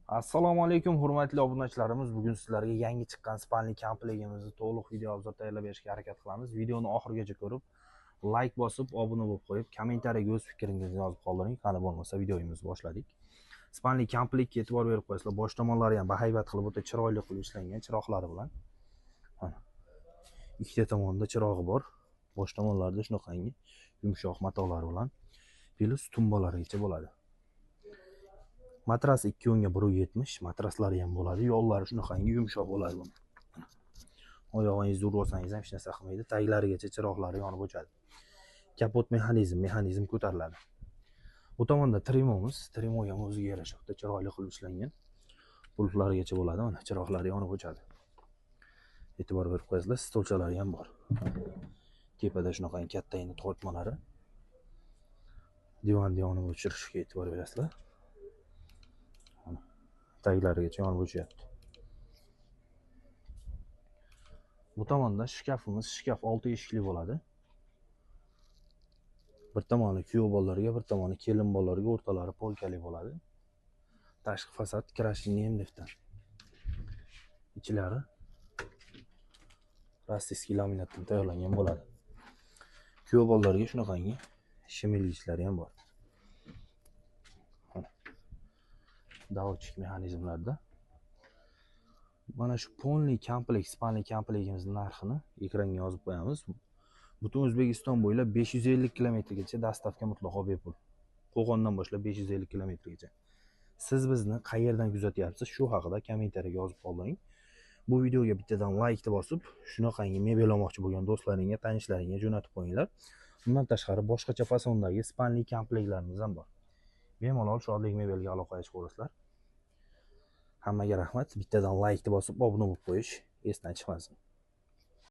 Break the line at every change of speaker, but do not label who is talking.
Assalomu alaykum hurmatli obunachilarimiz. Bugun sizlarga yangi chiqqan spalni komplektimizni to'liq video obzor tayyorlab berishga harakat qilamiz. Videoni oxirigacha ko'rib, like bosib, obuna bo'lib qo'yib, kommentariyaga o'z fikringizni yozib qoldiring. Qani bo'lmasa videomizni boshladik. Spalni komplektga e'tibor berib qo'yasizlar. Bosh tomonlari ham bahaybat qilib o'ta chiroyli qilib ishlangan chiroqlari bilan. Mana ikkita tomonda chirog'i bor. Bosh tomonlarida shunaqangi yumshoq matolari bilan plus tumbalarigacha bo'ladi. Matras 2 o'nga 170, matraslari ham bo'ladi. Yo'llari shunaqangi yumshoq bo'ladi buni. Oyog'ingizni urib olsangiz ham hech narsa qilmaydi. Taglarigacha chiroqlari yonib o'chadi. Kapot mexanizm ko'tariladi. Bu tomonda trimomiz, trimo ham o'ziga yarasha chiroyli qilib ishlangan. Pultlarigacha bo'ladi, mana chiroqlari yonib o'chadi. E'tibor berib qo'yasizlar, stolchalari ham bor. Tepada shunaqangi kattagina tortmalari. Divonni yonib o'chirishga e'tibor berasizlar. Taglarigacha yonib o'chyapti. Bu tomonda shkafimiz, shkaf 6 eshikli bo'ladi. Bir tomoni kuyov bolalarga, bir tomoni kelin bolalarga, o'rtalari polkali bo'ladi. Tashqi fasad krashiniy MDFdan. Ichlari rossiyskiy laminatdan tayyorlangan bo'ladi. Kuyov bolalarga shunaqangi shimilgichlari ham bor. Davotchik mexanizmlarda. Mana shu polniy komplekt, spalniy komplektimiz narxini ekranga yozib qo'yamiz. Butun O'zbekiston bo'ylab 550 kilometrgacha dastavka mutlaqo bepul. Qo'qondan boshlab 550 kilometrgacha. Siz bizni qayerdan kuzatyapsiz? Shu haqida kommentariyaga yozib qoldiring. Bu videoga bittadan like bosib, shunaqangi mebel olmoqchi bo'lgan do'stlaringga, tanishlaringga jo'natib qo'yinglar. Bundan tashqari boshqacha fasondagi spalniy komplektlarimiz ham bor. Bemalol Shodlik mebelga aloqaga chiqaverasizlar. Hammaga rahmat. Bittadan like bosib, obuna bo'lib qo'yish esdan chiqmasin.